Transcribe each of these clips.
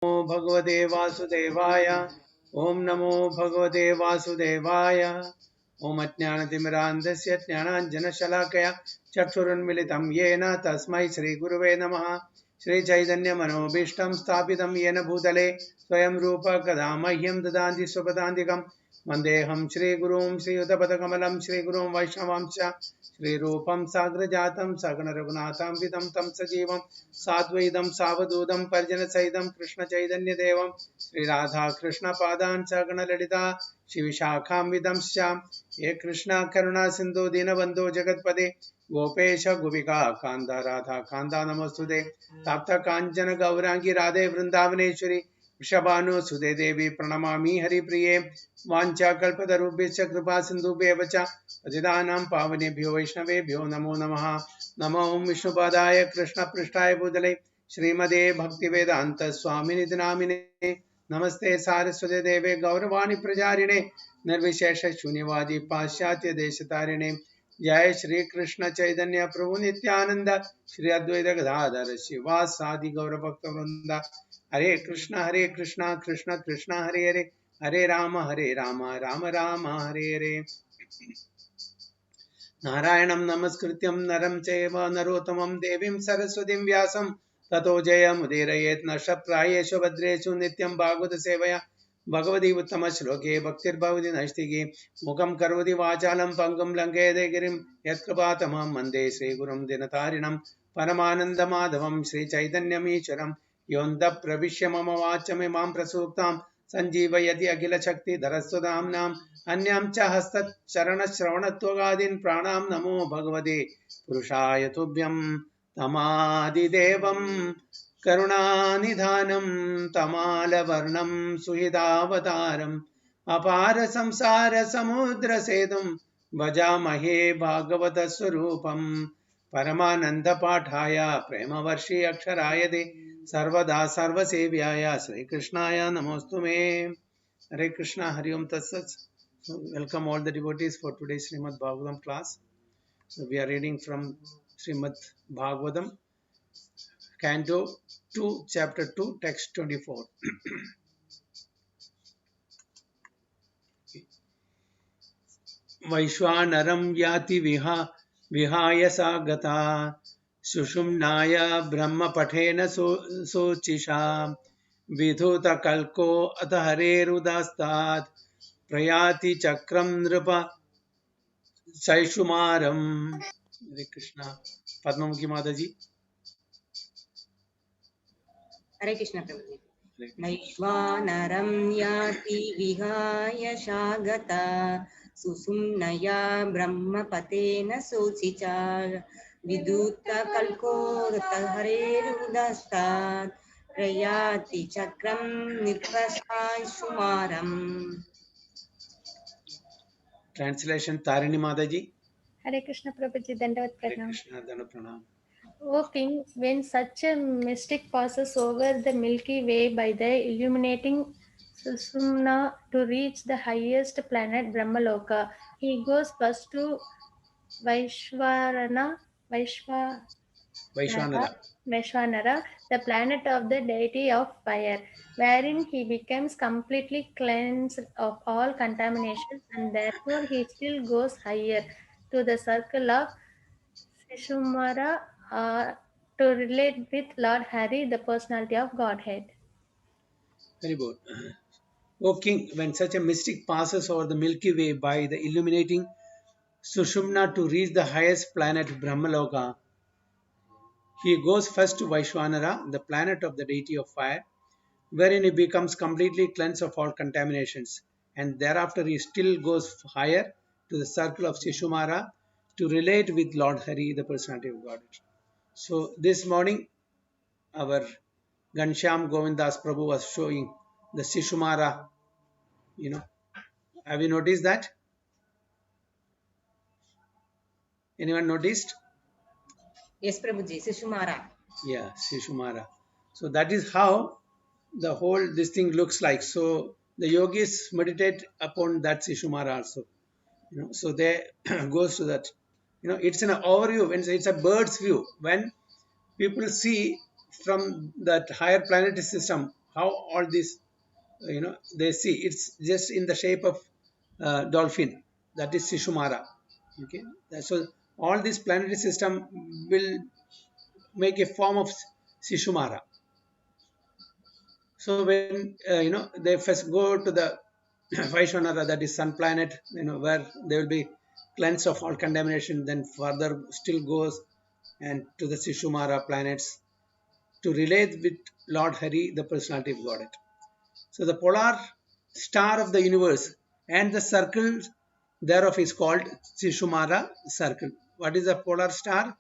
नमो भगवते वासुदेवाय। ओम नमो भगवते वासुदेवाय। ओम अज्ञानतिमिरान्धस्य ज्ञानाञ्जनशलाकया चक्षुरुन्मिलितं येन तस्मै श्रीगुरुवे नमः। श्रीचैतन्यमनोभीष्टं स्थापितं येन भूतले स्वयं रूप कदा मह्यं ददाति स्वपदान्तिकं वन्देऽहं श्रीगुरुं श्रीयुतपदकमलं श्रीगुरुं वैष्णवांश्च श्रीरूपं साग्रजातं सगणरघुनाथान्वितं तं सजीवं साद्वैतं सावधूतं परिजनसहितं कृष्णचैतन्यदेवं श्रीराधाकृष्णपादान् सगणललिता शिविशाखान्वितंश्च हे कृष्ण करुणा सिन्धु दीनबन्धो जगत्पते गोपेश गोपिका कान्त राधा कान्त नमोस्तुते तप्त काञ्चन गौरांगी राधे वृन्दावनेश्वरी वृषभानुसुते देवी प्रणमामि हरिप्रिये वाञ्छाकल्पतरुभ्यश्च कृपा सिन्धुभ्येव च पतितानां पावनेभ्यो वैष्णवेभ्यो नमो नमः। नमो विष्णुपादाय कृष्णपृष्ठाय भूतले श्रीमते भक्तिवेदान्त स्वामिनिति नामिने नमस्ते सारस्वते देवे गौरवाणी प्रचारिणे निर्विशेष शून्यवादी पाश्चात्य देशतारिणे जय श्री कृष्ण चैतन्य प्रभु नित्यानंद श्री अद्वैत गदाधर शिवासादि गौरभक्त वृंद हरे कृष्ण कृष्ण कृष्ण हरे हरे हरे राम राम राम हरे हरे। नारायणं नमस्कृत्यं नरं चैव नरोत्तमं देवीं सरस्वतीं व्यासं ततो जयमुदीरयेत् नष्टप्रायेषु भद्रेषु नित्यं भागवत सेवया भगवती उत्तमश्लोके भक्तिर्भवति नैष्टिकी मुखं करोति वाचालं पङ्गुं लङ्घयते गिरिं यत्कृपातमहं वन्दे श्रीगुरुं दिनतारिणं परमानन्दमाधवं श्रीचैतन्यमीश्वरं योऽन्तः प्रविश्य मम वाचमिमां प्रसूक्तां सञ्जीवयति अखिलशक्तिधरस्वधाम्नां अन्यां च हस्तचरणश्रवणत्वगादीन् प्राणां नमो भगवते पुरुषाय तुभ्यं तमादिदेवं करुणानिधानं तमालवर्णं सुहृदावतारम् अपार संसार समुद्र सेतुं भजामहे भागवत स्वरूपं परमानंद पाठाय प्रेमवर्षि अक्षराय ते सर्वदा सर्वसेव्याय श्रीकृष्णाय नमोस्तुमे। हरे कृष्णा हरि ओम तत्सत्। So welcome all the devotees for today's Srimad Bhagavatam class. So we are reading from Srimad Bhagavatam, Canto 2, Chapter 2, Text 24. वैश्वानरं याति विहाय सा गता सुषुम्नाय ब्रह्मपठेन शोचिषा विधूतकल्को अथ हरेरुदास्तात् प्रयाति चक्रं नृप सैषुमारम्। हरे कृष्णा। पद्ममुखी माता जी। हरे कृष्ण प्रभु। नैश्वानरं याति विहाय शागता सुषुम्नया ब्रह्मपतेन शोचिता विदूतकल्कोऽर्थहरेरुदस्तात् प्रयाति चक्रं नृपसायसुमारम्। Translation Tarini Mata ji. Hare Krishna Prabhuji, Dandavat Hare Pranam. Krishna, Dana Pranam. O King, when such a mystic passes over the Milky Way by the illuminating Susumna to reach the highest planet Brahmaloka, he goes first to Vaishvarana, Vaishwanara. Vaishvanara, the planet of the deity of fire, wherein he becomes completely cleansed of all contaminations, and therefore he still goes higher to the circle of Sishumara to relate with Lord Hari, the personality of Godhead. Very good. O King, when such a mystic passes over the Milky Way by the illuminating Sushumna to reach the highest planet Brahmaloka, he goes first to Vaishwanara, the planet of the deity of fire, wherein he becomes completely cleansed of all contaminations, and thereafter he still goes higher to the circle of Shishumara to relate with Lord Hari, the personality of God. So this morning, our Ghanshyam Govindas Prabhu was showing the Shishumara. Have you noticed that? Anyone noticed? Yes Prabhuji, Sushumara. Yeah, Shishumara. So that is how the whole this thing looks like. So the yogis meditate upon that Shishumara also. So they goes to that. It's an overview. When it's a bird's view. When people see from that higher planetary system how all this, they see it's just in the shape of dolphin, that is Shishumara. Okay, so all this planetary system will make a form of Shishumara. So when they first go to the Vaishwanara, that is sun planet, where they will be cleansed of all contamination, then further still goes and to the Shishumara planets to relate with Lord Hari, the personality of Godhead. So the polar star of the universe and the circle thereof is called Shishumara circle. What is a polar star?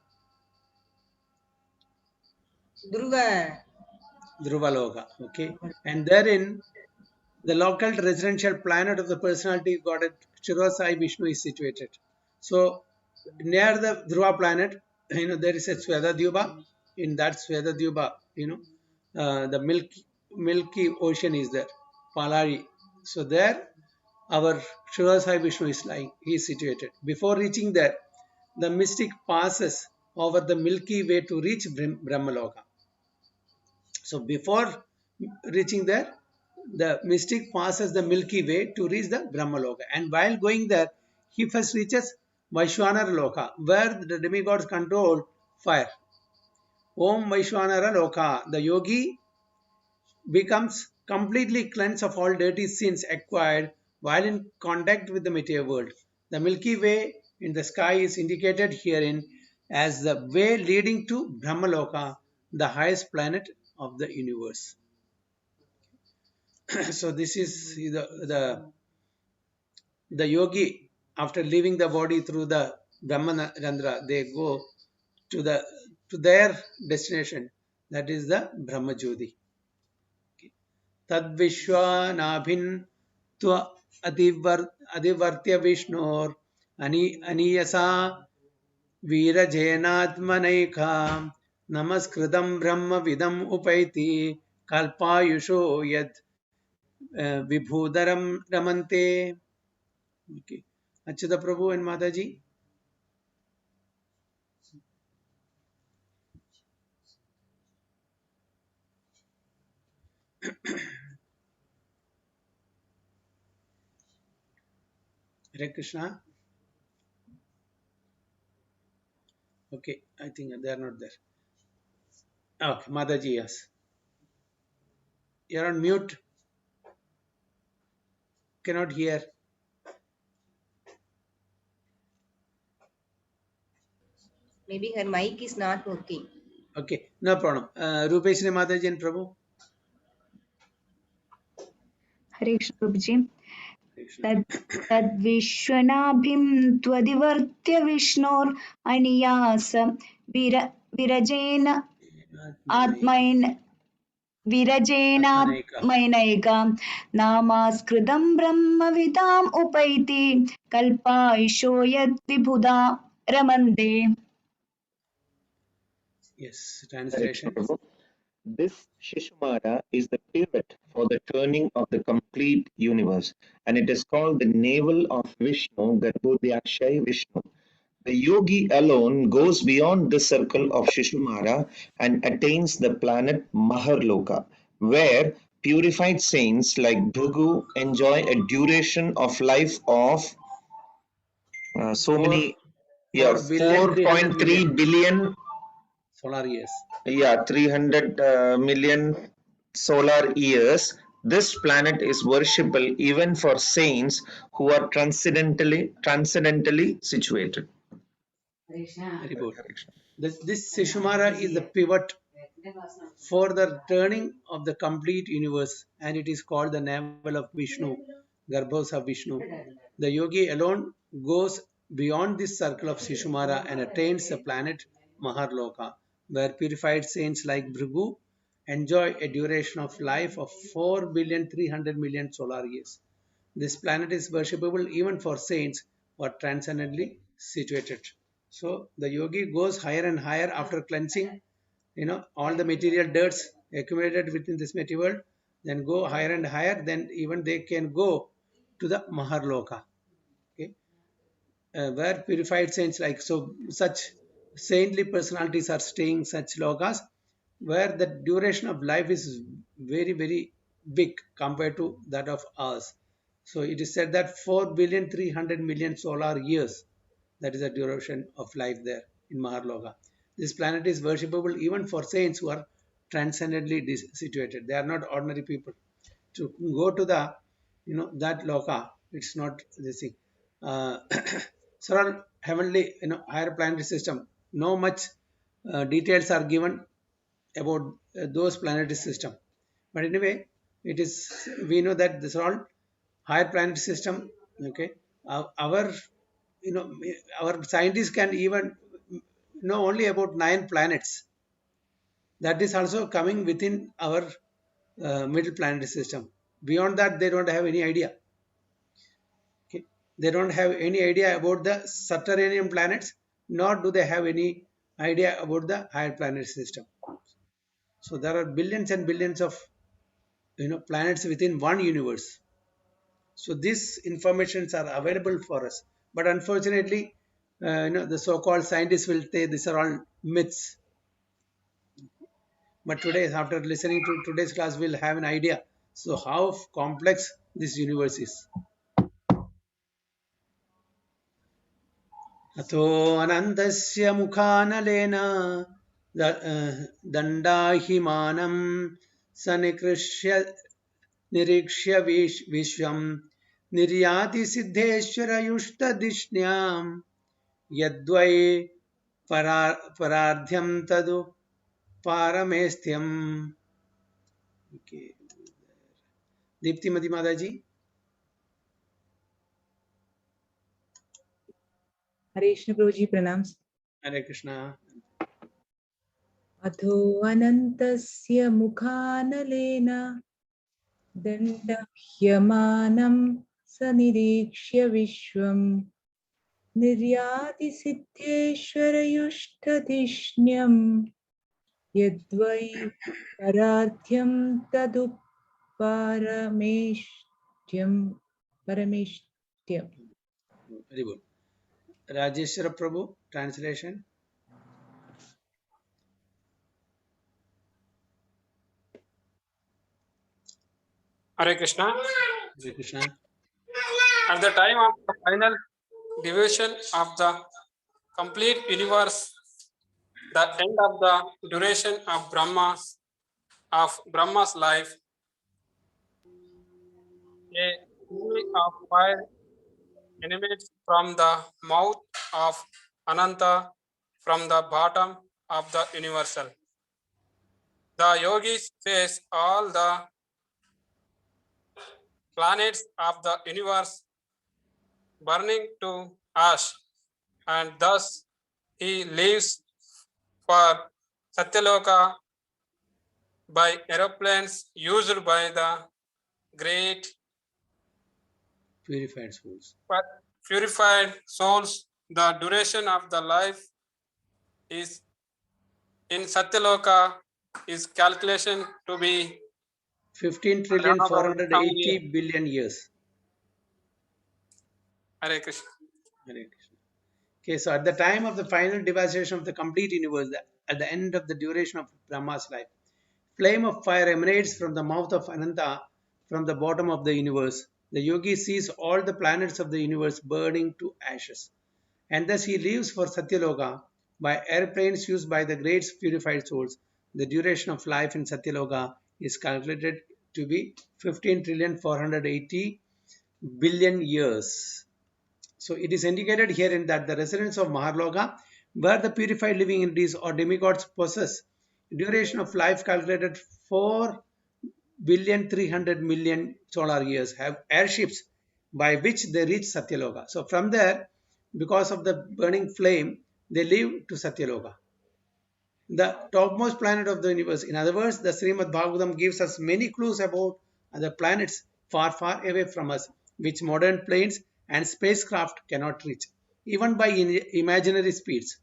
Dhruva. Dhruvaloka. Okay, and therein the local residential planet of the personality Godhead Shirosai Vishnu is situated. So near the Dhruva planet, there is a Swetadyuba. In that Swetadyuba, the Milky Ocean is there, Palari. So there, our Shirosai Vishnu is lying. He is situated. Before reaching there, the mystic passes over the Milky Way to reach Brahmaloka. So before reaching there, the mystic passes the Milky Way to reach the Brahmaloka. And while going there, he first reaches Vaishwanara Loka, where the demigods control fire. Om Vaishwanara Loka. The yogi becomes completely cleansed of all dirty sins acquired while in contact with the material world. The Milky Way in the sky is indicated herein as the way leading to Brahmaloka, the highest planet of the universe. So this is the yogi, after leaving the body through the Brahmarandra, they go to their destination, that is the Brahmajyoti. Tad Vishwanabhin Tva Adivartya Vishnor Aniyasa Virajayanatmanaika Namaskritam Brahma Vidam Upaiti Kalpayusho Yad Vibhudaram Ramante. Okay. Achyuta Prabhu and Mataji. Hare Krishna. Okay, I think they are not there. Okay, Mataji, yes. You are on mute. Cannot hear. Maybe her mic is not working. Okay, no problem. Rupeshni Mataji and Prabhu. Hare Krishna Prabhuji. Tadvishwanaabhim tvadivartya vishnor aniyasa virajena atmain virajena namaskridam brahma vidam upaiti kalpaisho yad vibhuda ramande. Yes, translation. This Shishumara is the pivot for the turning of the complete universe, and it is called the navel of Vishnu, Garbhodyakshay Vishnu. The yogi alone goes beyond the circle of Shishumara and attains the planet Maharloka, where purified saints like Bhrigu enjoy a duration of life of so many, 4.3 billion solar years. 300 million solar years. This planet is worshipable even for saints who are transcendentally situated. Very good. This Shishumara is the pivot for the turning of the complete universe, and it is called the navel of Vishnu, Garbhos of Vishnu. The yogi alone goes beyond this circle of Shishumara and attains the planet Maharloka, where purified saints like Bhrigu enjoy a duration of life of 4,300,000,000 solar years. This planet is worshipable even for saints who are transcendently situated. So the yogi goes higher and higher after cleansing, all the material dirts accumulated within this material world, then go higher and higher, then even they can go to the Maharloka. Okay. Where purified saints such saintly personalities are staying such lokas, where the duration of life is very, very big compared to that of ours. So it is said that 4,300,000,000 solar years, that is the duration of life there in Maharloka. This planet is worshipable even for saints who are transcendently situated. They are not ordinary people. To go to the, that loka, it's not this thing. Several heavenly, higher planetary system. No much details are given about those planetary system. But anyway, it is, we know that this are all higher planetary system. Okay, our, our scientists can even know only about 9 planets. That is also coming within our middle planetary system. Beyond that, they don't have any idea. Okay? They don't have any idea about the subterranean planets, nor do they have any idea about the higher planetary system. So there are billions and billions of planets within one universe. So these informations are available for us, but unfortunately, the so-called scientists will say these are all myths. But today, after listening to today's class, we'll have an idea. So how complex this universe is. अतो अनन्तस्य मुखानलेन दण्डाहिमानं सनिकृष्य निरीक्ष्य विश्वं निर्याति सिद्धेश्वरयुष्टधिष्ण्यां यद्वै परार्ध्यं तदु पारमेस्थ्यम्. दीप्तिमती माताजी. हरे कृष्ण प्रभु जी, प्रणाम. हरे कृष्णा. अथो अनन्तस्य मुखानलेन दण्डह्यमानं सनिरीक्ष्य विश्वं निर्याति सिद्धेश्वरयुष्टधिष्ण्यं यद्वै परार्थ्यं तदुपरमेष्ट्यं परमेष्ट्यम्. Very good. Rajeshwara Prabhu, translation. Hare Krishna. Hare Krishna. At the time of the final division of the complete universe, the end of the duration of Brahma's life, a sea of fire emanates from the mouth of Ananta, from the bottom of the universal. The yogis face all the planets of the universe burning to ash, and thus he lives for Satyaloka by aeroplanes used by the great Purified souls. Purified souls. The duration of the life is in Satyaloka is calculation to be 15,480,000,000,000 years. Hare Krishna. Hare Krishna. Okay, so at the time of the final devastation of the complete universe, at the end of the duration of Brahma's life, flame of fire emanates from the mouth of Ananta, from the bottom of the universe. The yogi sees all the planets of the universe burning to ashes, and thus he leaves for Satyaloka by airplanes used by the great purified souls. The duration of life in Satyaloka is calculated to be 15,480,000,000,000 years. So it is indicated here in that the residents of Maharloka, where the purified living entities or demigods possess, duration of life calculated 4,300,000,000 solar years, have airships by which they reach Satyaloka. So from there, because of the burning flame, they leave to Satyaloka, the topmost planet of the universe. In other words, the Srimad Bhagavatam gives us many clues about other planets far, far away from us, which modern planes and spacecraft cannot reach, even by imaginary speeds.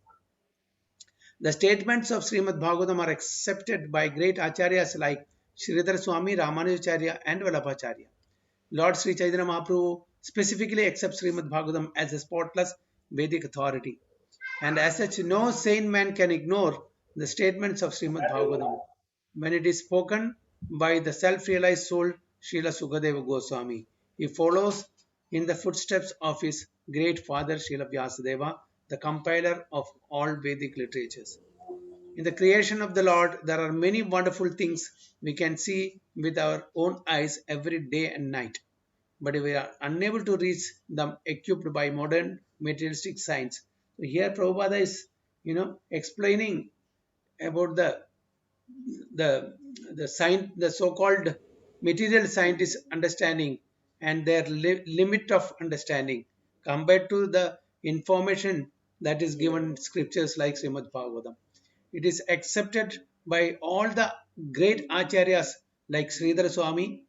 The statements of Srimad Bhagavatam are accepted by great acharyas like Sridhar Swami, Ramanujacharya, and Vallabhacharya. Lord Sri Chaitanya Mahaprabhu specifically accepts Srimad Bhagavatam as a spotless Vedic authority, and as such, no sane man can ignore the statements of Srimad Bhagavatam. When it is spoken, by the self-realized soul Srila Sukadeva Goswami. He follows in the footsteps of his great father Srila Vyasadeva, the compiler of all Vedic literatures. In the creation of the Lord, there are many wonderful things we can see with our own eyes every day and night, but we are unable to reach them equipped by modern materialistic science. So here Prabhupada is, explaining about the so-called material scientist understanding and their limit of understanding compared to the information that is given in scriptures like Srimad Bhagavatam. It is accepted by all the great acharyas like Sridhar Swami,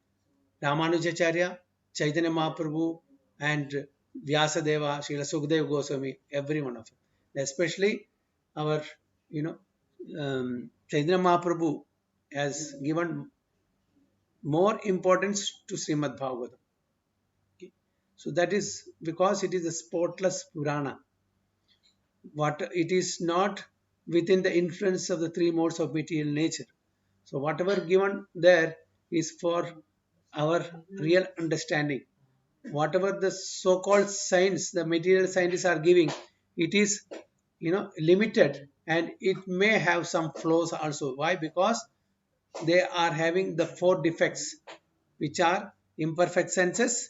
Ramanujacharya, Chaitanya Mahaprabhu, and Vyasadeva, Srila Sukadeva Goswami, every one of them. Especially our, Chaitanya Mahaprabhu has given more importance to Srimad Bhagavatam. Okay. So that is because it is a spotless Purana. What it is not within the influence of the three modes of material nature. So whatever given there is for our real understanding. Whatever the so-called science, the material scientists are giving, it is limited, and it may have some flaws also. Why? Because they are having the four defects, which are imperfect senses,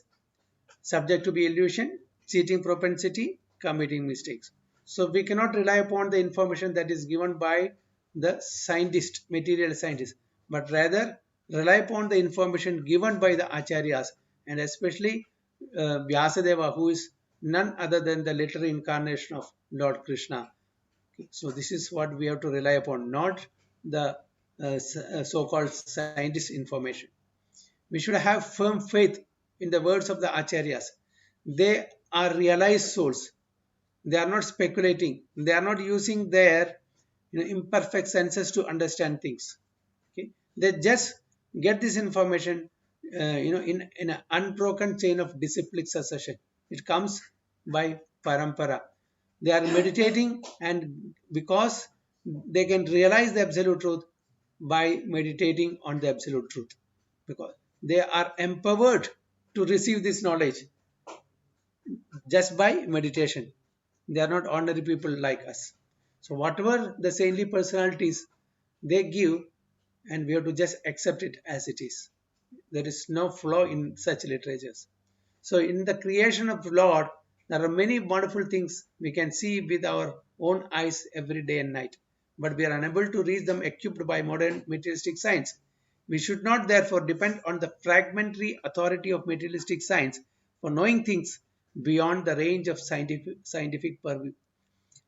subject to be illusion, cheating propensity, committing mistakes. So we cannot rely upon the information that is given by the scientist, material scientist, but rather rely upon the information given by the acharyas, and especially Vyasadeva, who is none other than the literal incarnation of Lord Krishna. So this is what we have to rely upon, not the so-called scientist information. We should have firm faith in the words of the acharyas. They are realized souls. They are not speculating. They are not using their imperfect senses to understand things. Okay? They just get this information in an unbroken chain of disciplic succession. It comes by parampara. They are meditating, and because they can realize the absolute truth by meditating on the absolute truth, because they are empowered to receive this knowledge just by meditation. They are not ordinary people like us. So whatever the saintly personalities they give, and we have to just accept it as it is. There is no flaw in such literatures. So in the creation of the Lord, there are many wonderful things we can see with our own eyes every day and night, but we are unable to reach them equipped by modern materialistic science. We should not therefore depend on the fragmentary authority of materialistic science for knowing things beyond the range of scientific purview.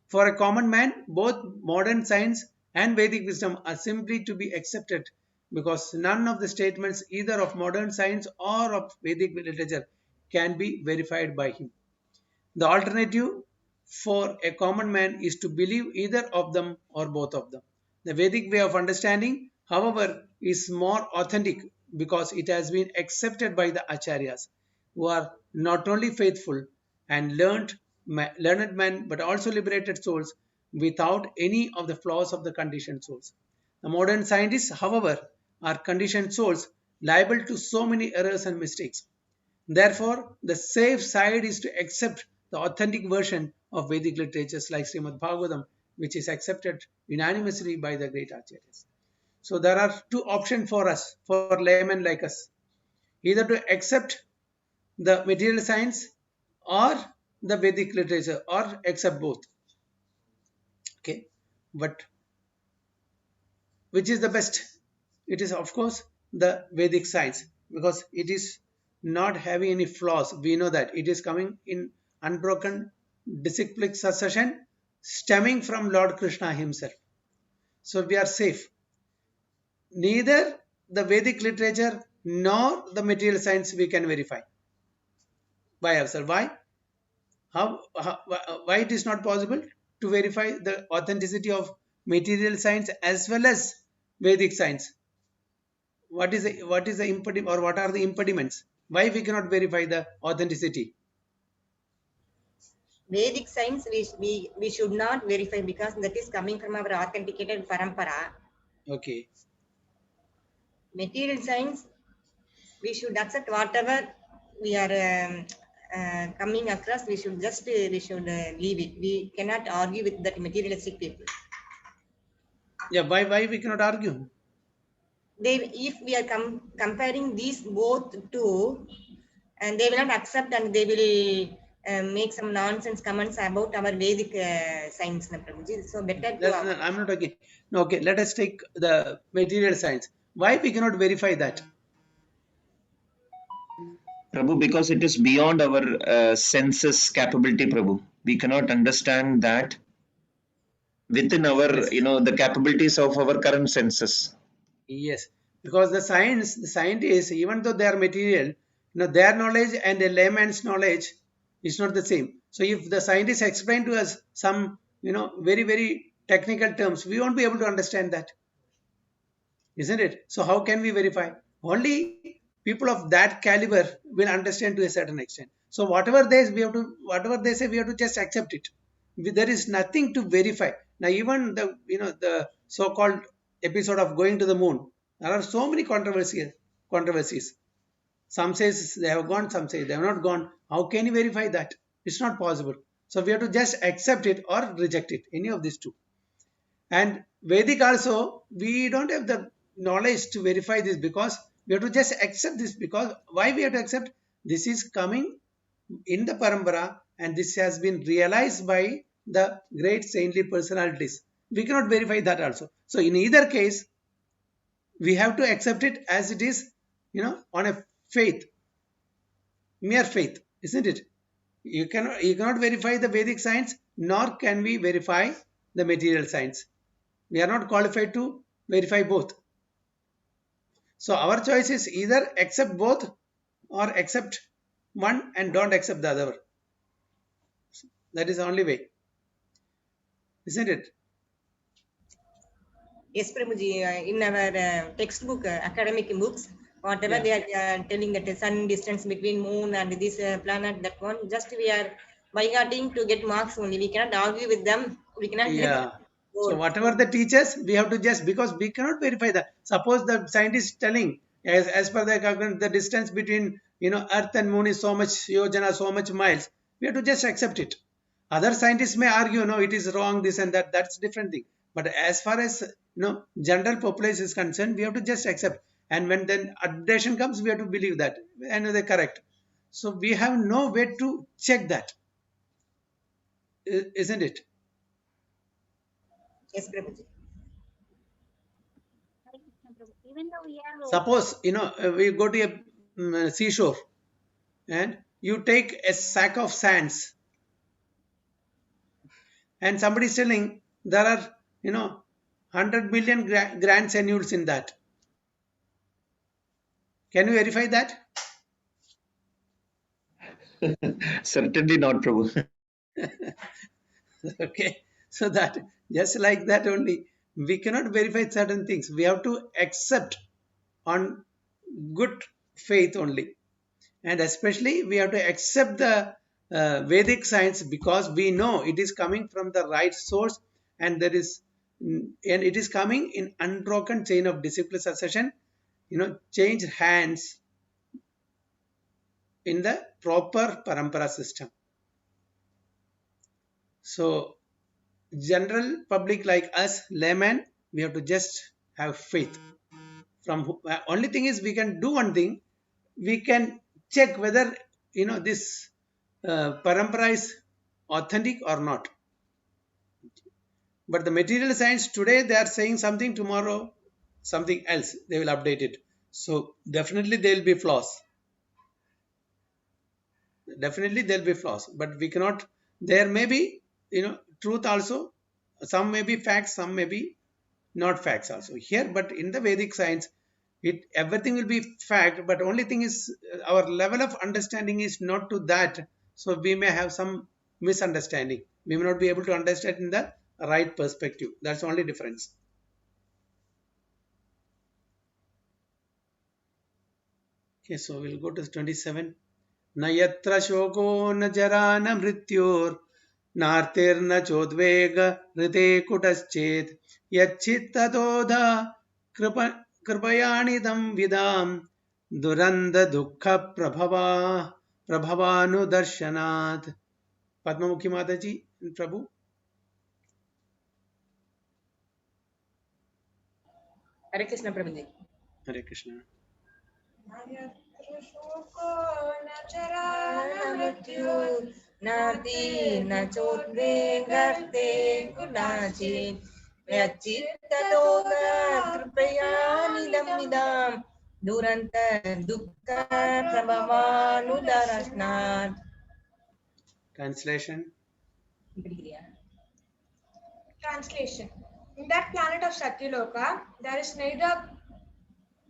For a common man, both modern science and Vedic wisdom are simply to be accepted, because none of the statements either of modern science or of Vedic literature can be verified by him. The alternative for a common man is to believe either of them or both of them. The Vedic way of understanding, however, is more authentic because it has been accepted by the acharyas, who are not only faithful and learned men but also liberated souls without any of the flaws of the conditioned souls. The modern scientists, however, are conditioned souls liable to so many errors and mistakes. Therefore, the safe side is to accept the authentic version of Vedic literatures like Srimad Bhagavatam, which is accepted unanimously by the great acharyas. So there are two options for us, for laymen like us, either to accept the material science or the Vedic literature, or accept both. Okay, but which is the best? It is, of course, the Vedic science, because it is not having any flaws. We know that it is coming in unbroken disciplic succession stemming from Lord Krishna himself. So we are safe. Neither the Vedic literature nor the material science we can verify by ourselves. Why? Why it is not possible to verify the authenticity of material science as well as Vedic science? What is the impediment, or what are the impediments? Why we cannot verify the authenticity? Vedic science we should not verify because that is coming from our authenticated parampara. Okay. Material science, we should accept whatever we are coming across. We should leave it. We cannot argue with that materialistic people. Yeah, why we cannot argue? If we are comparing these both two, and they will not accept, and they will make some nonsense comments about our Vedic science, na Prabhuji. So better to I'm not okay. No, okay, let us take the material science. Why we cannot verify that? Prabhu, because it is beyond our senses capability, Prabhu. We cannot understand that within our, Yes. the capabilities of our current senses. Yes, because the scientists, even though they are material, their knowledge and a layman's knowledge is not the same. So if the scientists explain to us some, very, very technical terms, we won't be able to understand that, isn't it? So how can we verify? Only people of that caliber will understand to a certain extent. So whatever they say, we have to just accept it. There is nothing to verify. Now, even the so-called episode of going to the moon, there are so many controversies. Some says they have gone, some say they have not gone. How can you verify that? It's not possible. So we have to just accept it or reject it, any of these two. And Vedic also, we don't have the knowledge to verify this, because we have to just accept this. Because why we have to accept? This is coming in the parampara, and this has been realized by the great saintly personalities. We cannot verify that also. So in either case, we have to accept it as it is, on a faith, mere faith, isn't it? You cannot verify the Vedic science, nor can we verify the material science. We are not qualified to verify both. So our choice is either accept both or accept one and don't accept the other. That is the only way, isn't it? yes, Prabhuji, in our textbook, academic books, whatever they are telling that the sun distance between moon and this planet, that one, just we are by hearting to get marks only. We cannot argue with them. We cannot Yeah. So vote. whatever the teachers, we have to just, because we cannot verify that. Suppose the scientist is telling, as per the distance between Earth and Moon is so much yojana, so much miles. We have to just accept it. Other scientists may argue, no, it is wrong, this and that. That's different thing. But as far as general population is concerned, we have to just accept. And when then updation comes, we have to believe that and they're correct. So we have no way to check that, isn't it? Yes, Prabhuji. Even though we are Suppose we go to a seashore and you take a sack of sands, and somebody is telling there are 100 billion grand granules in that. Can you verify that? Certainly not, Prabhu. Okay, so that just like that only, we cannot verify certain things. We have to accept on good faith only, and especially we have to accept the Vedic science, because we know it is coming from the right source, and it is coming in unbroken chain of disciple succession, change hands in the proper parampara system. So general public like us, layman, we have to just have faith. Only thing is, we can do one thing. We can check whether this parampara is authentic or not. But the material science, today they are saying something, tomorrow something else, they will update it. So definitely there will be flaws. Definitely there will be flaws, but we cannot. There may be truth also. Some may be facts, some may be not facts also here. But in the Vedic science, everything will be fact, but only thing is our level of understanding is not to that. So we may have some misunderstanding. We may not be able to understand in the right perspective. That's the only difference. Okay, so we'll go to 27. Na yatra shoko na jara na mrityor nartirna chodvega rite kutaschet yachittatodha कृपयानिदं विदां दुरन्द दुःख प्रभवानुदर्शनात्. Padmamukhi Mataji, Prabhu. Hare Krishna Prabhuji. Hare Krishna. Nati na chodvegarte gunachi Yachitta toga kripayanidam idam Duranta dukkha prabhavanudarasnat. Translation. Translation. In that planet of Satyaloka, there is neither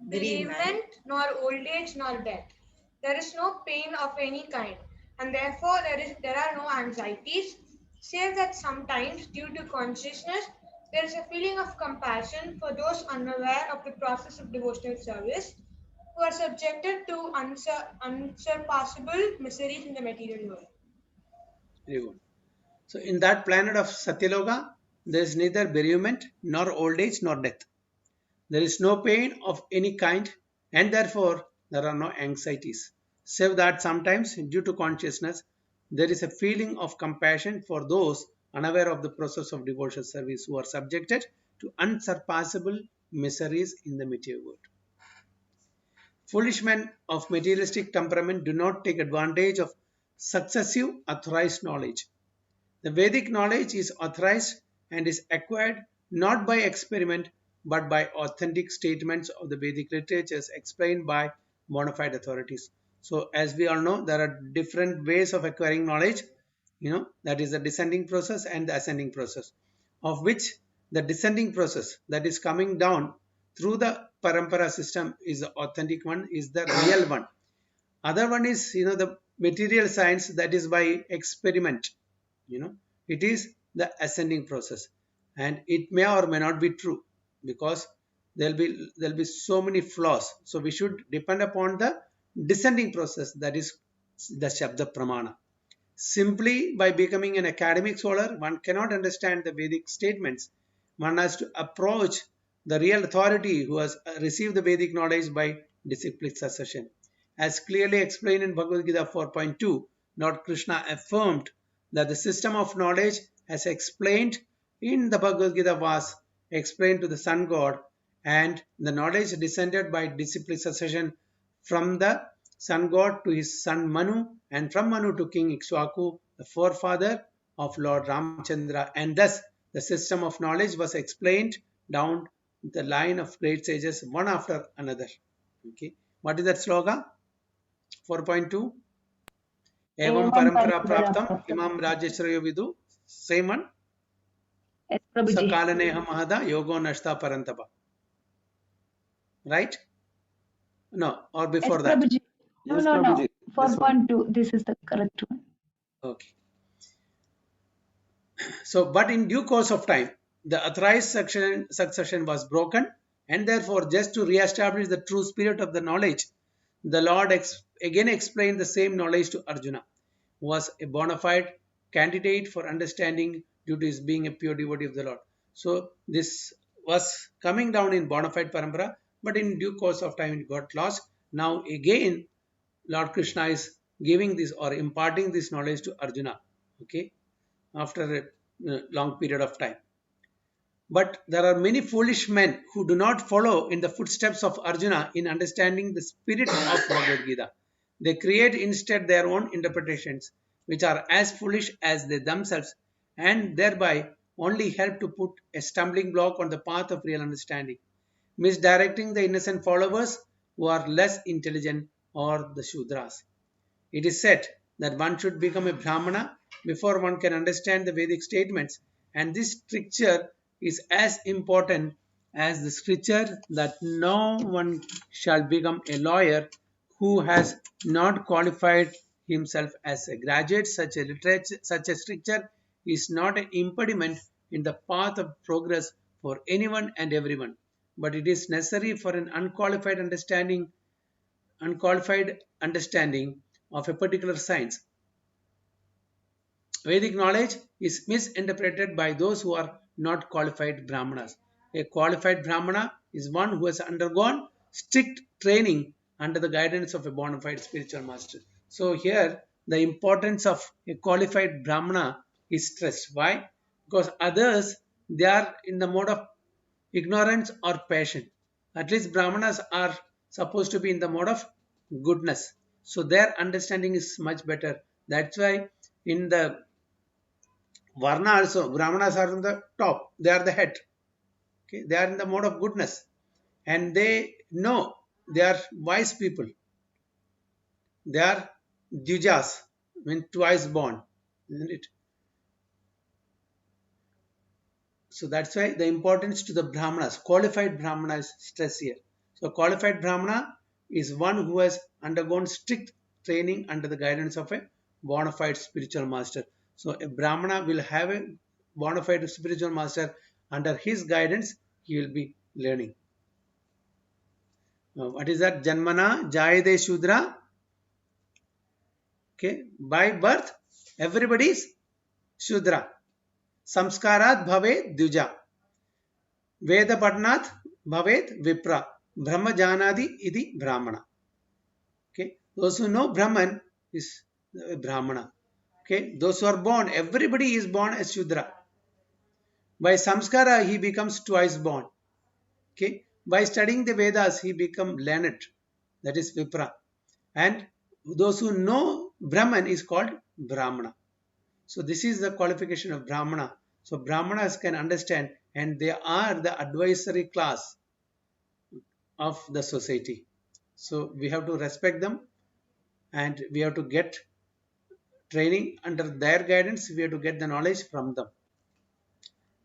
bereavement nor old age nor death. There is no pain of any kind, and therefore there are no anxieties, save that sometimes, due to consciousness, there is a feeling of compassion for those unaware of the process of devotional service, who are subjected to unsurpassable miseries in the material world. Very good. So in that planet of Satyaloka, there is neither bereavement nor old age nor death. There is no pain of any kind, and therefore there are no anxieties, save that sometimes, due to consciousness, there is a feeling of compassion for those unaware of the process of devotional service, who are subjected to unsurpassable miseries in the material world. Foolish men of materialistic temperament do not take advantage of successive authorized knowledge. The Vedic knowledge is authorized and is acquired not by experiment but by authentic statements of the Vedic literatures explained by bona fide authorities. So as we all know, there are different ways of acquiring knowledge, that is the descending process and the ascending process, of which the descending process, that is coming down through the parampara system, is the authentic one, is the real one. Other one is the material science, that is by experiment. It is the ascending process, and it may or may not be true, because there'll be so many flaws. So we should depend upon the descending process, that is the Shabda Pramana. Simply by becoming an academic scholar, one cannot understand the Vedic statements. One has to approach the real authority who has received the Vedic knowledge by disciplic succession. As clearly explained in Bhagavad Gita 4.2, Lord Krishna affirmed that the system of knowledge as explained in the Bhagavad Gita was explained to the sun god, and the knowledge descended by disciplic succession from the sun god to his son Manu, and from Manu to King Ikshvaku, the forefather of Lord Ramchandra, and thus the system of knowledge was explained down the line of great sages one after another. Okay, what is that sloga? 4.2. Evam parampara praptam imam rajeshrayo vidu. Same one. Yes, Prabhuji. Sakalaneha mahada yogo nashta parantapa. Right? No, or before Yes, that. Prabhuji. No, Yes, no, no. Prabhuji. This one. 4.2. This is the correct one. Okay. So, but in due course of time, the authorized succession was broken, and therefore, just to re-establish the true spirit of the knowledge, the Lord again explained the same knowledge to Arjuna, who was a bona fide candidate for understanding due to his being a pure devotee of the Lord. So, this was coming down in bona fide parampara, but in due course of time it got lost. Now again, Lord Krishna is giving this or imparting this knowledge to Arjuna, okay, after a long period of time. But there are many foolish men who do not follow in the footsteps of Arjuna in understanding the spirit of Bhagavad Gita. They create instead their own interpretations, which are as foolish as they themselves, and thereby only help to put a stumbling block on the path of real understanding, misdirecting the innocent followers who are less intelligent, or the Shudras. It is said that one should become a Brahmana before one can understand the Vedic statements, and this stricture is as important as the stricture that no one shall become a lawyer who has not qualified himself as a graduate. Such a stricture is not an impediment in the path of progress for anyone and everyone, but it is necessary for an unqualified understanding of a particular science. Vedic knowledge is misinterpreted by those who are not qualified Brahmanas. A qualified Brahmana is one who has undergone strict training under the guidance of a bona fide spiritual master. So here the importance of a qualified Brahmana is stressed. Why? Because others, they are in the mode of ignorance or passion. At least Brahmanas are supposed to be in the mode of goodness. So their understanding is much better. That's why in the Varna also, Brahmanas are on the top. They are the head. Okay, they are in the mode of goodness. And they know they are wise people. They are Dvijas, when twice born, isn't it? So that's why the importance to the Brahmanas, qualified Brahmana is stressed here. So qualified Brahmana is one who has undergone strict training under the guidance of a bona fide spiritual master. So a Brahmana will have a bona fide spiritual master. Under his guidance, he will be learning. What is that? Janmana Jayade Shudra. Okay, by birth, everybody is Shudra. Samskarat bhavet Dvija. Veda Padnat bhavet Vipra. Brahma Janadi iti Brahmana. Okay, those who know Brahman is Brahmana. Okay, those who are born, everybody is born as Shudra. By samskara, he becomes twice born. Okay, by studying the Vedas, he becomes learned. That is Vipra. And those who know Brahman is called Brahmana. So this is the qualification of Brahmana. So Brahmanas can understand, and they are the advisory class of the society. So we have to respect them, and we have to get training under their guidance. We have to get the knowledge from them.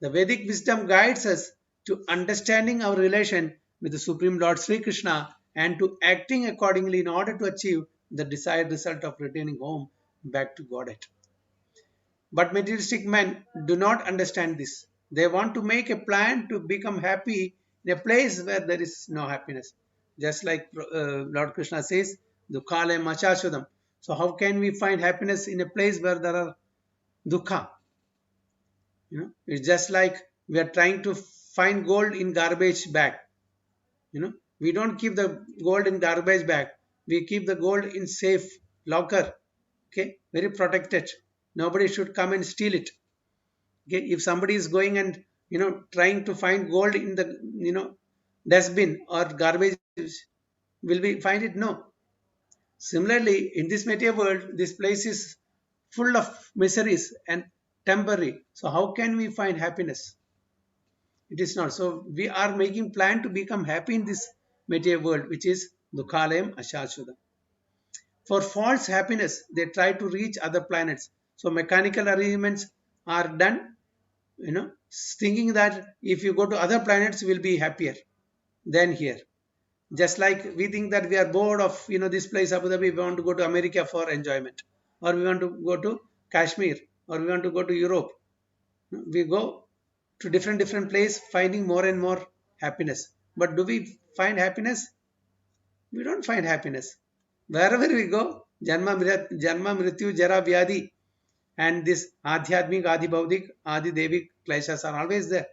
The Vedic wisdom guides us to understanding our relation with the Supreme Lord Sri Krishna and to acting accordingly in order to achieve the desired result of returning home back to Godhead. But materialistic men do not understand this. They want to make a plan to become happy in a place where there is no happiness. Just like Lord Krishna says, Dukkale Machashudam. So how can we find happiness in a place where there are dukkha? You know, it's just like we are trying to find gold in garbage bag. You know, we don't keep the gold in garbage bag. We keep the gold in safe locker. Okay, very protected. Nobody should come and steal it. Okay, if somebody is going and trying to find gold in the dustbin or garbage, will we find it? No. Similarly, in this material world, this place is full of miseries and temporary. So how can we find happiness? It is not. So we are making plan to become happy in this material world, which is Dukhalayam Ashashudam. For false happiness, they try to reach other planets. So mechanical arrangements are done, thinking that if you go to other planets, we'll be happier than here. Just like we think that we are bored of, this place, Abu Dhabi, we want to go to America for enjoyment. Or we want to go to Kashmir. Or we want to go to Europe. We go to different place, finding more and more happiness. But do we find happiness? We don't find happiness. Wherever we go, Janma, Mrityu, Jara, Vyadi, and this Adhyatmik, Adi Baudik, Adi Devik kleshas are always there.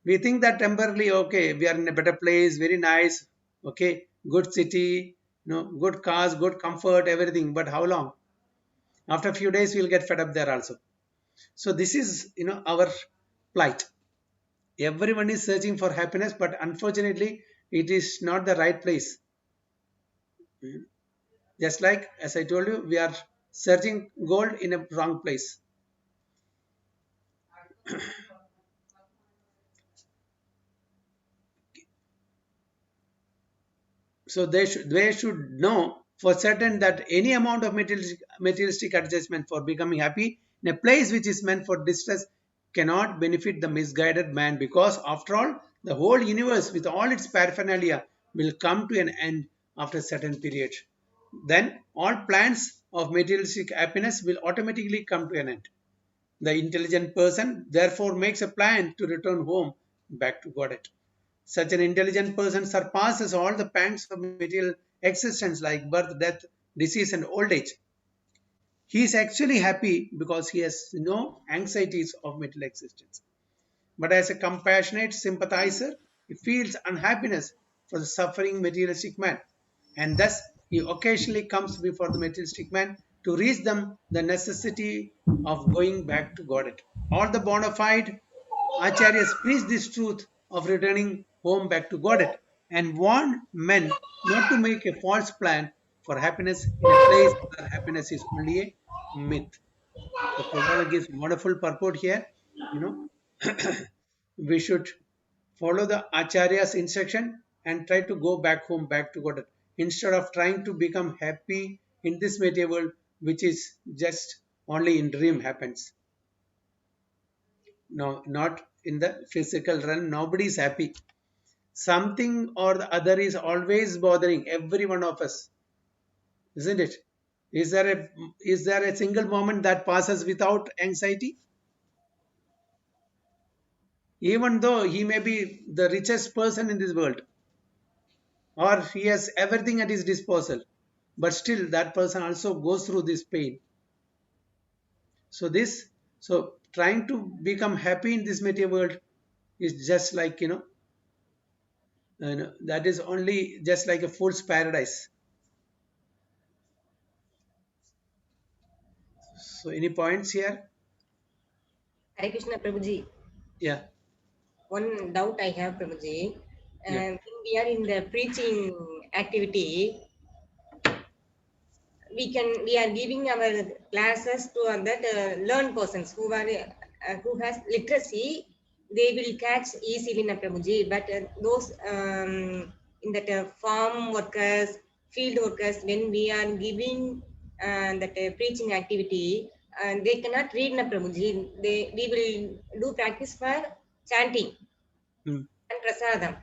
We think that temporarily, okay, we are in a better place, very nice, okay, good city, good cars, good comfort, everything. But how long? After a few days, we'll get fed up there also. So this is, our plight. Everyone is searching for happiness, but unfortunately, it is not the right place. Just like, as I told you, we are searching gold in a wrong place. So they should know for certain that any amount of materialistic adjustment for becoming happy in a place which is meant for distress cannot benefit the misguided man, because after all, the whole universe with all its paraphernalia will come to an end after a certain period. Then all plans of materialistic happiness will automatically come to an end. The intelligent person therefore makes a plan to return home back to Godhead. Such an intelligent person surpasses all the pangs of material existence like birth, death, disease and old age. He is actually happy because he has no anxieties of material existence. But as a compassionate sympathizer he feels unhappiness for the suffering materialistic man, and thus he occasionally comes before the materialistic man to reach them the necessity of going back to Godhead. All the bona fide acharyas preach this truth of returning home back to Godhead and warn men not to make a false plan for happiness in a place where happiness is only a myth. So Prabhupada gives wonderful purport here. You know, we should follow the Acharya's instruction and try to go back home, back to God, instead of trying to become happy in this material world, which is just only in dream happens. No, not in the physical realm. Nobody is happy. Something or the other is always bothering every one of us, isn't it? Is there a single moment that passes without anxiety? Even though he may be the richest person in this world, or he has everything at his disposal, but still that person also goes through this pain. So trying to become happy in this material world is just like, that is only just like a fool's paradise. So any points here? Hare Krishna, Prabhuji. Yeah. One doubt I have, Prabhuji. Yeah. When we are in the preaching activity, we are giving our classes to that learned persons who has literacy. They will catch easily, na Prabhuji. But those in that farm workers, field workers, when we are giving that preaching activity, they cannot read, na Prabhuji. We will do practice for chanting and prasadam.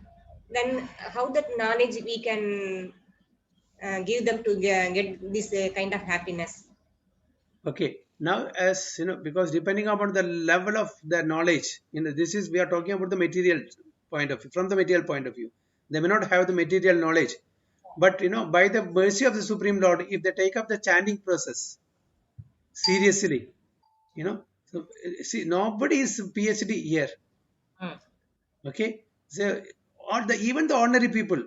Then how that knowledge we can give them to get this kind of happiness? Okay. Now, as you know, because depending upon the level of the knowledge, this is, we are talking about the material point of view, from the material point of view. They may not have the material knowledge, but by the mercy of the Supreme Lord, if they take up the chanting process seriously, so see, nobody is PhD here. Okay, so even the ordinary people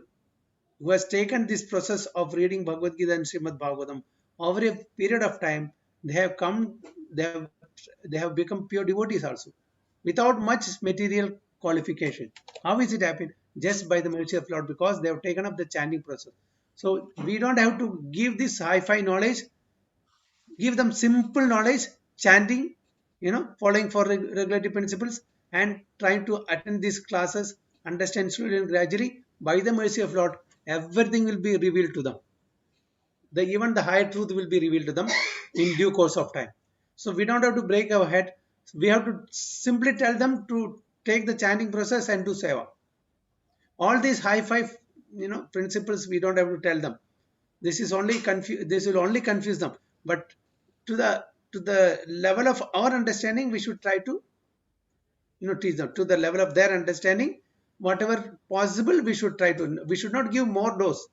who has taken this process of reading Bhagavad Gita and Srimad Bhagavatam over a period of time, they have become pure devotees also, without much material qualification. How is it happen? Just by the mercy of Lord, because they have taken up the chanting process. So we don't have to give this hi-fi knowledge. Give them simple knowledge, chanting, following for regulatory principles, and trying to attend these classes, understand slowly and gradually. By the mercy of Lord, everything will be revealed to them. Even the higher truth will be revealed to them in due course of time. So we don't have to break our head. We have to simply tell them to take the chanting process and do seva. All these high-fi, principles, we don't have to tell them. This will only confuse them. But to the level of our understanding, we should try to teach them. To the level of their understanding, whatever possible, we should try to. We should not give more dose.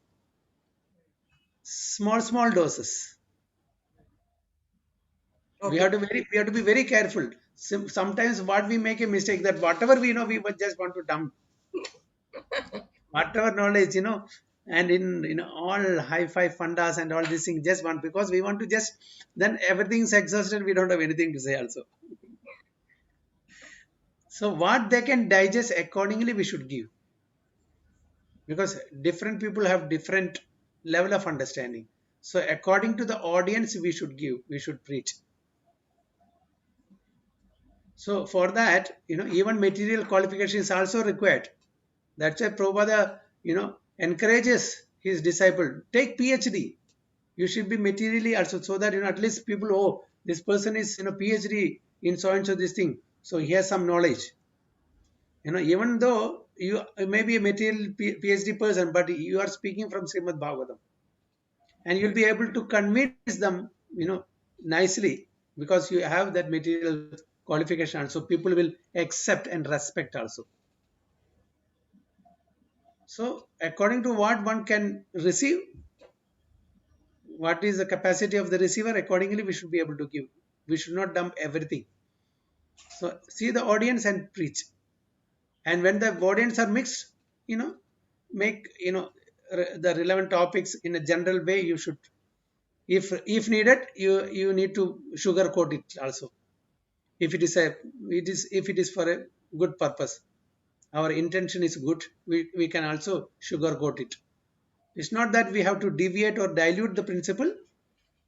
Small doses. Okay. We have to be very careful. Sometimes what we make a mistake, that whatever we know, we just want to dump. Whatever knowledge, and in all hi-fi fundas and all these things, just want, because we want to just, then everything's exhausted, we don't have anything to say also. So what they can digest, accordingly we should give, because different people have different level of understanding. So according to the audience, we should give, we should preach. So for that, even material qualification is also required. That's why Prabhupada, encourages his disciple, take PhD. You should be materially also, so that at least people, oh, this person is PhD in so and so this thing, so he has some knowledge. Even though you may be a material PhD person, but you are speaking from Srimad Bhagavatam, and you'll be able to convince them, nicely, because you have that material qualification. So people will accept and respect also. So according to what one can receive, what is the capacity of the receiver, accordingly we should be able to give. We should not dump everything. So see the audience and preach. And when the audience are mixed, make the relevant topics in a general way. You should, if needed, you need to sugarcoat it also. If it is for a good purpose, our intention is good, we can also sugarcoat it. It's not that we have to deviate or dilute the principle,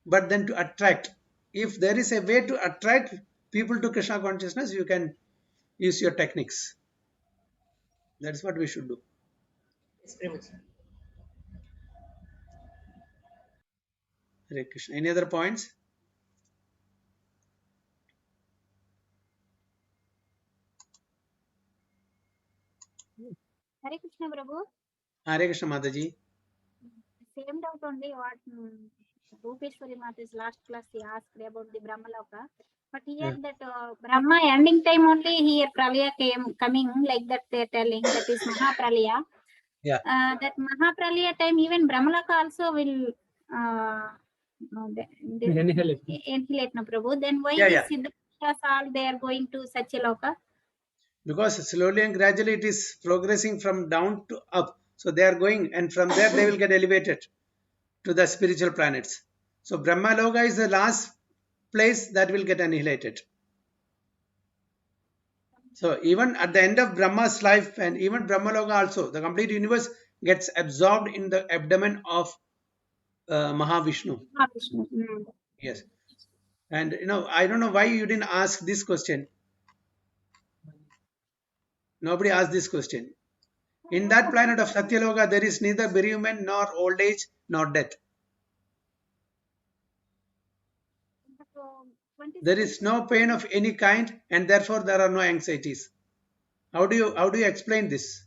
but then to attract. If there is a way to attract people to Krishna consciousness, you can use your techniques. That's what we should do. Yes, Prabhuji. Hare Krishna. Any other points? Hare Krishna Prabhu. Hare Krishna Mataji. Same doubt only what Rupeshwari Mata's last class he asked about the Brahmaloka. But here that Brahma ending time only here Pralaya coming like that they're telling that is Mahapralaya. Yeah. That Mahapralaya time even Brahmaloka also will annihilate no Prabhu. Then why Yeah. Siddha Purusha all they are going to Satyaloka? Because slowly and gradually it is progressing from down to up. So they are going, and from there they will get elevated to the spiritual planets. So Brahma Loka is the last place that will get annihilated. So even at the end of Brahma's life, and even Brahma Loka also, the complete universe gets absorbed in the abdomen of Mahavishnu. Mahavishnu. Yes. And I don't know why you didn't ask this question. Nobody asked this question. In that planet of Satyaloka, there is neither bereavement nor old age nor death. There is no pain of any kind, and therefore there are no anxieties. How do you explain this?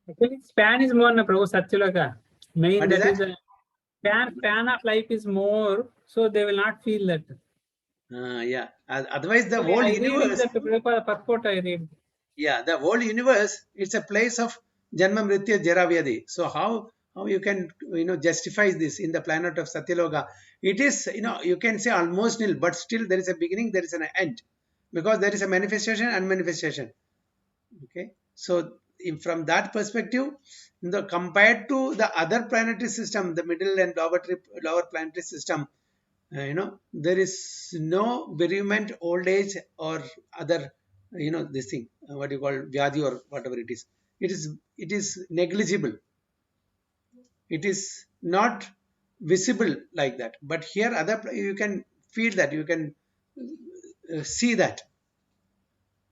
Actually, span is more, na Prabhu, Satyaloka. Main What is that is that? a span of life is more, so they will not feel that. Yeah. Otherwise, the whole I universe. read that purport I read. Yeah, the whole universe. It's a place of Janma Mrityu Jara Vyadhi. So how you can justify this in the planet of Satyaloka? It is you can say almost nil, but still there is a beginning, there is an end, because there is a manifestation and manifestation. Okay, so from that perspective, compared to the other planetary system, the middle and lower planetary system, there is no bereavement, old age, or other this thing, what you call vyadhi or whatever it is. It is negligible. It is not visible like that. But here you can feel that, you can see that.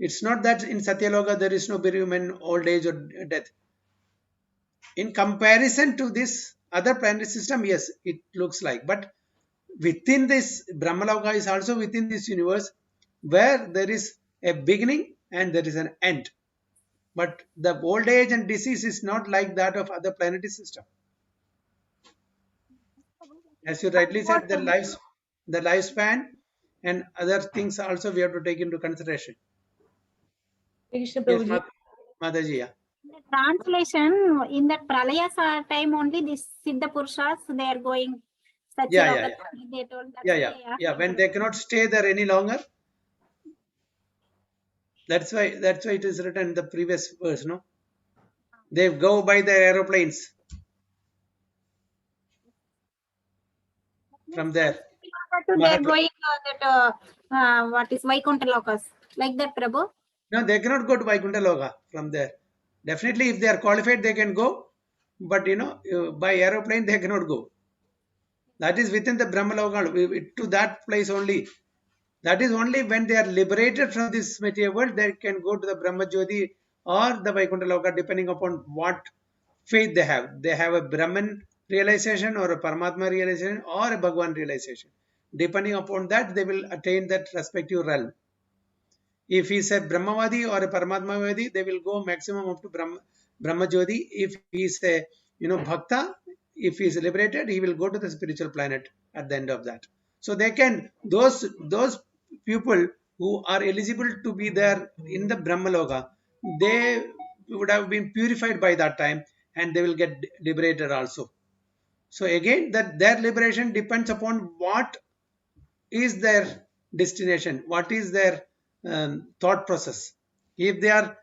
It's not that in Satyaloka there is no bereavement, old age, or death. In comparison to this other planetary system, yes, it looks like. But within this, Brahmaloka is also within this universe, where there is a beginning and there is an end. But the old age and disease is not like that of other planetary system. As you rightly said, the lifespan and other things also we have to take into consideration. Yes, Mataji. Yeah. The translation in that Pralaya time only this Siddha Purushas they are going. Yeah. They told that Yeah. When they cannot stay there any longer, that's why it is written in the previous verse. No, they go by the aeroplanes from there. They are going that what is Vaikuntha Lokas, like that, Prabhu? No, they cannot go to Vaikuntha Loka from there. Definitely, if they are qualified, they can go. But by aeroplane, they cannot go. That is within the Brahmaloka, to that place only. That is only when they are liberated from this material world, they can go to the Brahmajyoti or the Vaikuntha Loka, depending upon what faith they have. They have a Brahman realization or a Paramatma realization or a Bhagwan realization. Depending upon that, they will attain that respective realm. If he is a Brahmavadi or a Paramatmavadi, they will go maximum up to Brahmajyoti. If he is a Bhakta, if he is liberated, he will go to the spiritual planet at the end of that. So they can, those people who are eligible to be there in the Brahmaloka, they would have been purified by that time and they will get liberated also. So again, that their liberation depends upon what is their destination, what is their thought process. If they are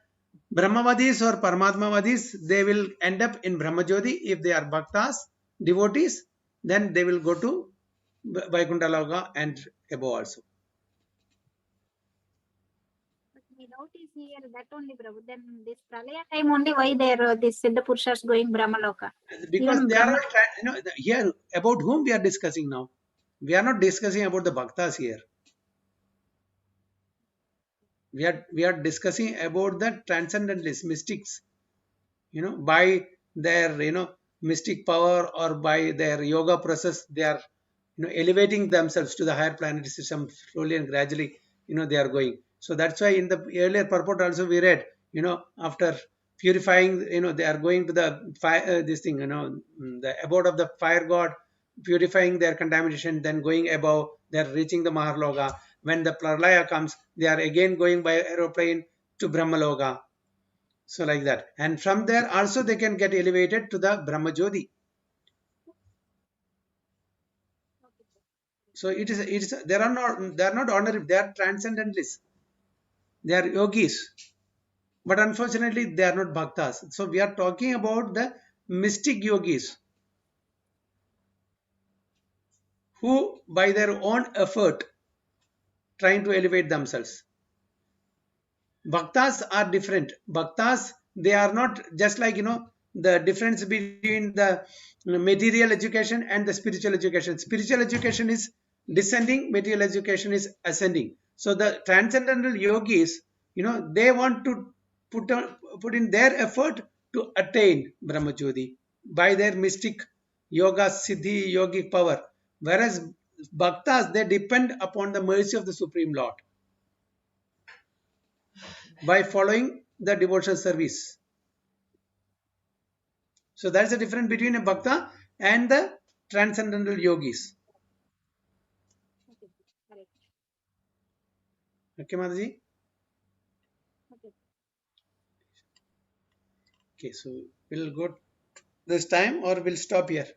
Brahmavadis or Paramatmavadis, they will end up in Brahmajyoti. If they are bhaktas, devotees, then they will go to Vaikuntha Loka and above also. But my doubt is here that only, Prabhu. Then this Pralaya time only, why there this Siddha Purushas going Brahmaloka? Because Even they are Brahma. all, here about whom we are discussing now. We are not discussing about the bhaktas here. We are discussing about the transcendentalists, mystics. By their mystic power or by their yoga process, they are elevating themselves to the higher planetary system slowly and gradually. They are going. So that's why in the earlier purport also we read. After purifying, they are going to the fire. This thing, the abode of the fire god, purifying their contamination, then going above. They are reaching the Maharloka. When the Pralaya comes, they are again going by aeroplane to Brahmaloka. So like that, and from there also they can get elevated to the Brahmajyoti. So it is they are not ordinary, they are transcendentalists, they are yogis, but unfortunately they are not bhaktas. So we are talking about the mystic yogis who by their own effort trying to elevate themselves. Bhaktas are different. Bhaktas, they are not just like the difference between the material education and the spiritual education. Spiritual education is descending, material education is ascending. So the transcendental yogis, they want to put in their effort to attain Brahmajyoti by their mystic yoga siddhi yogic power, whereas bhaktas, they depend upon the mercy of the Supreme Lord by following the devotional service. So that's the difference between a bhakta and the transcendental yogis. Okay, correct. Okay, Mataji? Okay. Okay, so we'll go this time or we'll stop here.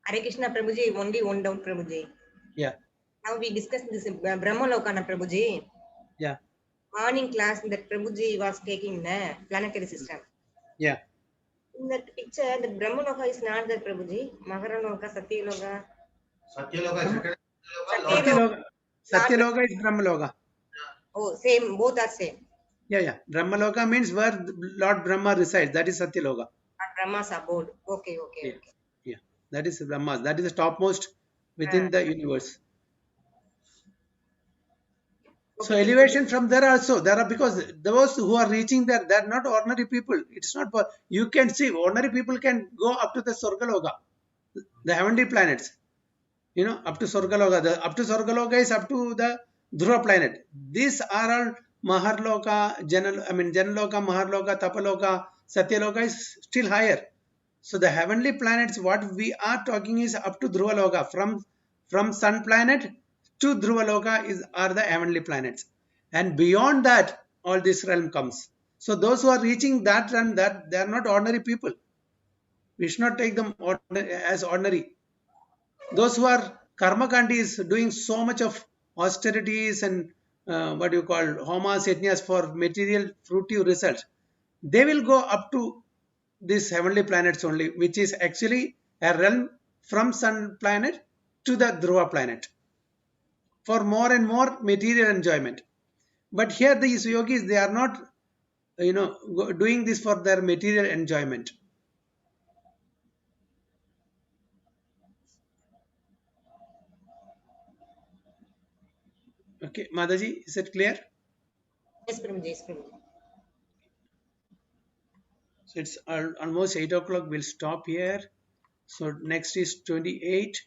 Hare Krishna Prabhuji, only one doubt Prabhuji. Yeah, Now we discussed this Brahmalokana Prabhuji. yeah, Morning class that Prabhuji was taking the planetary system. yeah. In that picture, the Brahmaloka is not there, Prabhuji. Maharaloka, Satyaloka. Satyaloka. Satyaloka is Brahmaloka. Oh, same, both are same. Yeah, yeah. Brahmaloka means where Lord Brahma resides. That is Satyaloka. Not Brahma's abode. Okay, okay, Yeah, okay. yeah. That is Brahma. That is the topmost within the universe. So Okay, elevation from there also, there are, because those who are reaching there, they are not ordinary people. It's not, you can see ordinary people can go up to the Swargaloka, the heavenly planets, up to Swargaloka. Up to Swargaloka is up to the Dhruva planet. These are all Maharloka, Janaloka, Maharloka, Tapaloka, Satyaloka is still higher. So the heavenly planets, what we are talking is up to Dhruvaloka. From Sun planet to Dhruvaloka are the heavenly planets. And beyond that, all this realm comes. So those who are reaching that realm, that they are not ordinary people. We should not take them as ordinary. Those who are karmakandis, doing so much of austerities and what you call homas yajnas for material fruitive results, they will go up to these heavenly planets only, which is actually a realm from Sun planet to the Dhruva planet for more and more material enjoyment. But here these yogis, they are not doing this for their material enjoyment. Okay, Madaji, is it clear? Yes, Prabhuji, yes, Prabhuji. So it's almost 8 o'clock. We'll stop here. So next is 28.